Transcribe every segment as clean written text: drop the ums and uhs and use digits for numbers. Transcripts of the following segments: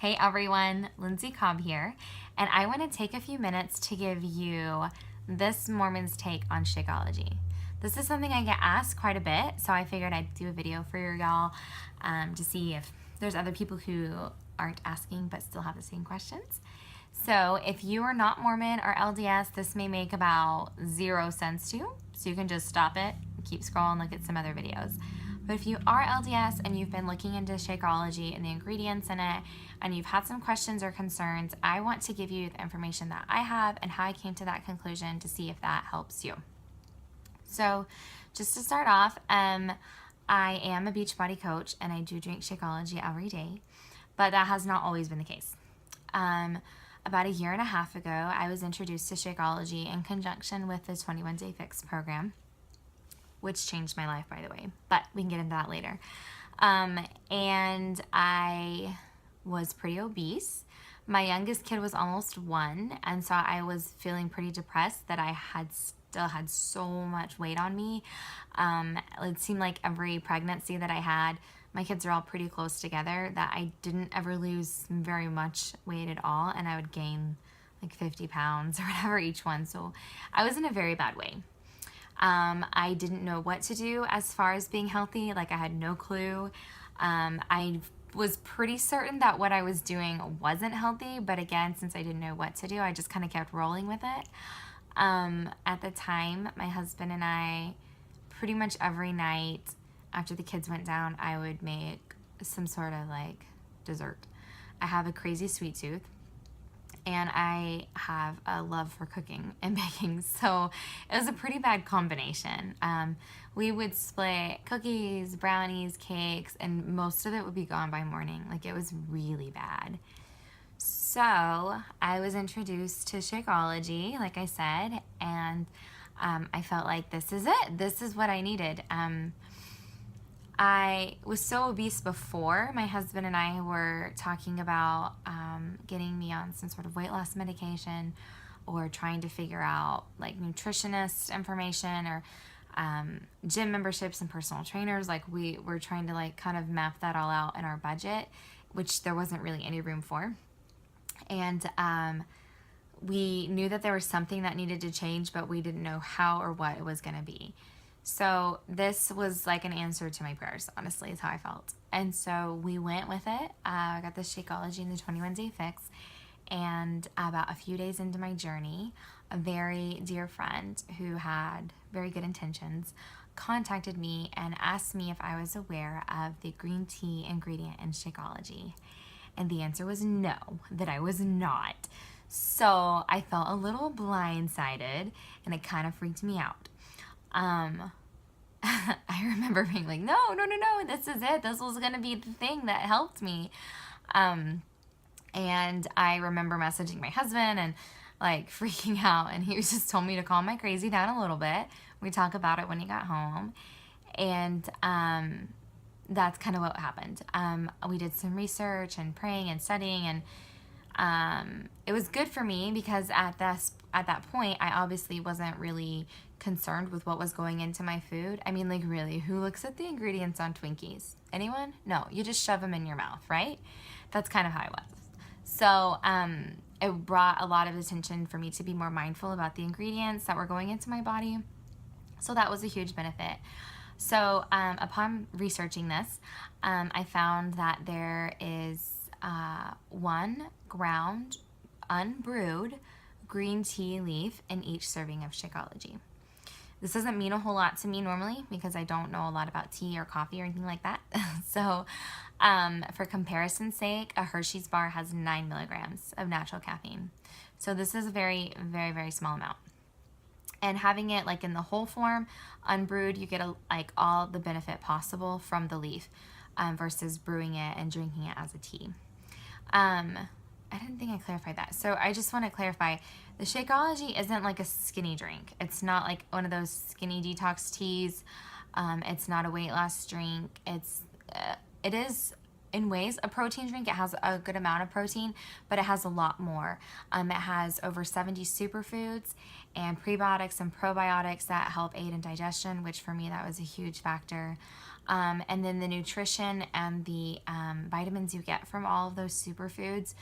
Hey everyone, Lindsay Cobb here, and I want to take a few minutes to give you this Mormon's take on Shakeology. This is something I get asked quite a bit, so I figured I'd do a video for y'all to see if there's other people who aren't asking but still have the same questions. So if you are not Mormon or LDS, this may make about 0 sense to you, so you can just stop it, keep scrolling, look at some other videos. But if you are LDS and you've been looking into Shakeology and the ingredients in it, and you've had some questions or concerns, I want to give you the information that I have and how I came to that conclusion to see if that helps you. So just to start off, I am a Beachbody coach and I do drink Shakeology every day, but that has not always been the case. About 1.5 years ago, I was introduced to Shakeology in conjunction with the 21-Day Fix program, which changed my life, by the way, but we can get into that later. And I was pretty obese. My youngest kid was almost 1, and so I was feeling pretty depressed that I still had so much weight on me. It seemed like every pregnancy that I had, my kids are all pretty close together, that I didn't ever lose very much weight at all, and I would gain like 50 pounds or whatever each one. So I was in a very bad way. I didn't know what to do as far as being healthy. Like, I had no clue. I was pretty certain that what I was doing wasn't healthy, but again, since I didn't know what to do, I just kind of kept rolling with it. At the time, my husband and I, pretty much every night after the kids went down, I would make some sort of like dessert. I have a crazy sweet tooth, and I have a love for cooking and baking, so it was a pretty bad combination. We would split cookies, brownies, cakes, and most of it would be gone by morning. Like, it was really bad. So I was introduced to Shakeology, like I said, and I felt like this is it. This is what I needed. I was so obese before. My husband and I were talking about getting me on some sort of weight loss medication, or trying to figure out like nutritionist information, or gym memberships and personal trainers. Like, we were trying to like kind of map that all out in our budget, which there wasn't really any room for. And we knew that there was something that needed to change, but we didn't know how or what it was going to be. So this was like an answer to my prayers, honestly, is how I felt. And so we went with it. I got the Shakeology and the 21-Day Fix. And about a few days into my journey, a very dear friend who had very good intentions contacted me and asked me if I was aware of the green tea ingredient in Shakeology. And the answer was no, that I was not. So I felt a little blindsided, and it kind of freaked me out. I remember being like, no, this is it. This was going to be the thing that helped me. And I remember messaging my husband and like freaking out, and he just told me to calm my crazy down a little bit. We talk about it when he got home. And, that's kind of what happened. We did some research and praying and studying, and it was good for me because at that point, I obviously wasn't really concerned with what was going into my food. I mean, like, really, who looks at the ingredients on Twinkies? Anyone? No, you just shove them in your mouth, right? That's kind of how I was. So it brought a lot of attention for me to be more mindful about the ingredients that were going into my body. So that was a huge benefit. So upon researching this, I found that there is 1 ground, unbrewed green tea leaf in each serving of Shakeology. This doesn't mean a whole lot to me normally because I don't know a lot about tea or coffee or anything like that. So for comparison's sake, a Hershey's bar has 9 milligrams of natural caffeine. So this is a very, very, very small amount. And having it like in the whole form, unbrewed, you get like all the benefit possible from the leaf versus brewing it and drinking it as a tea. I didn't think I clarified that. So I just want to clarify, the Shakeology isn't like a skinny drink. It's not like one of those skinny detox teas. It's not a weight loss drink. It is in ways a protein drink. It has a good amount of protein, but it has a lot more. It has over 70 superfoods and prebiotics and probiotics that help aid in digestion, which for me, that was a huge factor. And then the nutrition and the vitamins you get from all of those superfoods,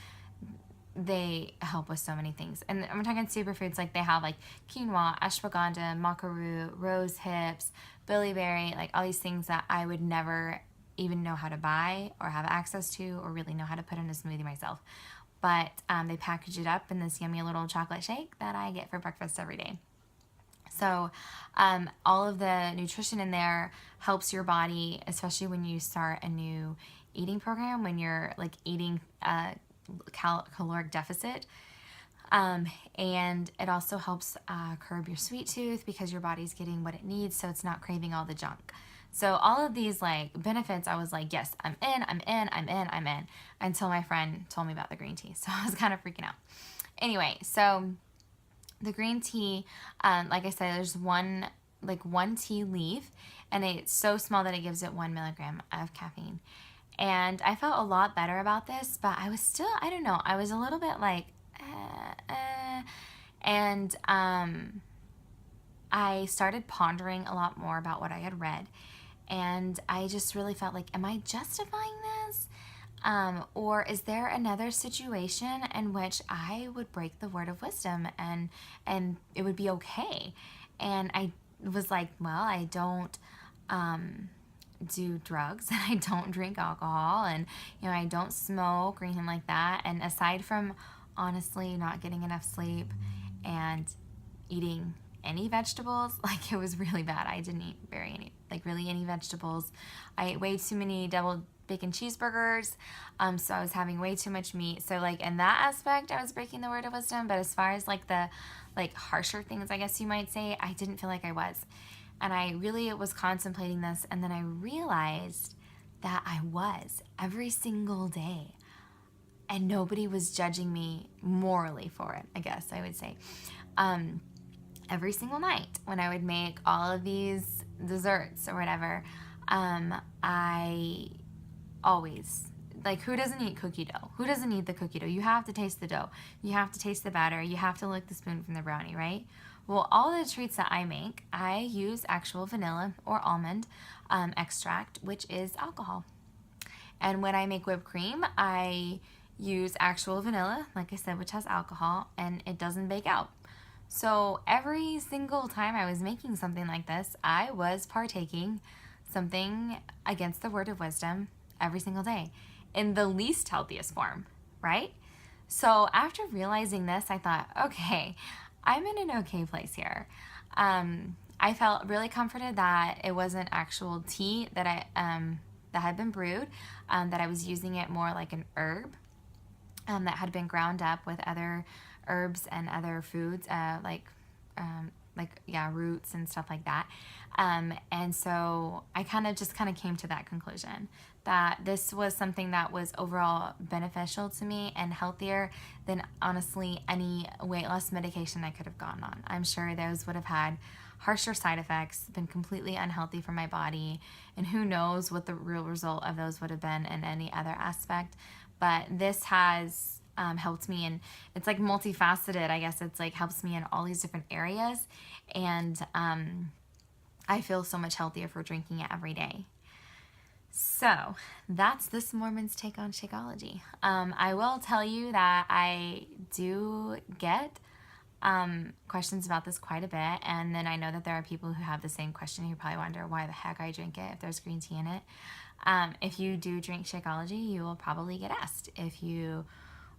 they help with so many things. And I'm talking superfoods, like they have like quinoa, ashwagandha, maca root, rose hips, billyberry, like all these things that I would never even know how to buy or have access to or really know how to put in a smoothie myself. But they package it up in this yummy little chocolate shake that I get for breakfast every day. So all of the nutrition in there helps your body, especially when you start a new eating program, when you're like eating caloric deficit. And it also helps curb your sweet tooth because your body's getting what it needs, so it's not craving all the junk. So all of these like benefits, I was like, yes, I'm in, until my friend told me about the green tea. So I was kind of freaking out. Anyway, so the green tea, like I said, there's one tea leaf, and it's so small that it gives it 1 milligram of caffeine. And I felt a lot better about this, but I was still, I don't know, I was a little bit like, and I started pondering a lot more about what I had read, and I just really felt like, am I justifying this? Or is there another situation in which I would break the word of wisdom and it would be okay? And I was like, well, I don't do drugs, and I don't drink alcohol, and I don't smoke or anything like that. And aside from honestly not getting enough sleep and eating any vegetables, like it was really bad. I didn't eat any vegetables. I ate way too many double bacon cheeseburgers, so I was having way too much meat. So like in that aspect, I was breaking the word of wisdom. But as far as like the harsher things, I guess you might say, I didn't feel like I was. And I really was contemplating this, and then I realized that I was every single day, and nobody was judging me morally for it, I guess I would say. Every single night when I would make all of these desserts or whatever, I always, like, who doesn't eat cookie dough? Who doesn't eat the cookie dough? You have to taste the dough. You have to taste the batter. You have to lick the spoon from the brownie, right? Well, all the treats that I make, I use actual vanilla or almond extract, which is alcohol. And when I make whipped cream, I use actual vanilla, like I said, which has alcohol, and it doesn't bake out. So every single time I was making something like this, I was partaking something against the word of wisdom every single day in the least healthiest form, right? So after realizing this, I thought, okay, I'm in an okay place here. I felt really comforted that it wasn't actual tea that that had been brewed, that I was using it more like an herb that had been ground up with other herbs and other foods, roots and stuff like that. And so I kind of came to that conclusion that this was something that was overall beneficial to me and healthier than honestly any weight loss medication I could have gone on. I'm sure those would have had harsher side effects, been completely unhealthy for my body, and who knows what the real result of those would have been in any other aspect. But this has helped me, and it's like multifaceted, I guess. It's like helps me in all these different areas, and I feel so much healthier for drinking it every day. So that's this Mormon's take on Shakeology. I will tell you that I do get questions about this quite a bit, and then I know that there are people who have the same question who probably wonder why the heck I drink it if there's green tea in it. If you do drink Shakeology, you will probably get asked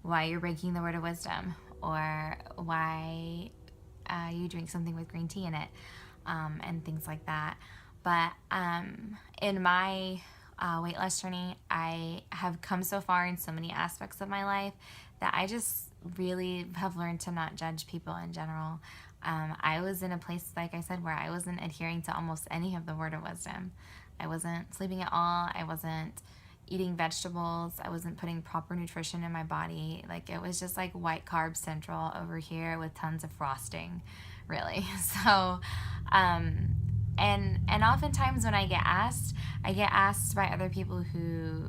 why you're breaking the word of wisdom, or why you drink something with green tea in it, and things like that. But in my weight loss journey, I have come so far in so many aspects of my life that I just really have learned to not judge people in general. I was in a place, like I said, where I wasn't adhering to almost any of the word of wisdom. I wasn't sleeping at all. I wasn't eating vegetables. I wasn't putting proper nutrition in my body. Like, it was just like white carb central over here with tons of frosting, really. So, and oftentimes when I get asked by other people who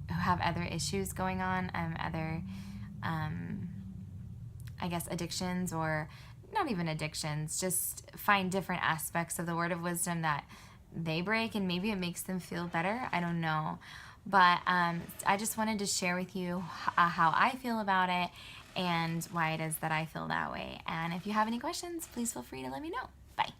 have other issues going on, other, I guess, addictions, or not even addictions, just find different aspects of the word of wisdom that they break and maybe it makes them feel better. I don't know. But I just wanted to share with you how I feel about it and why it is that I feel that way. And if you have any questions, please feel free to let me know. Bye.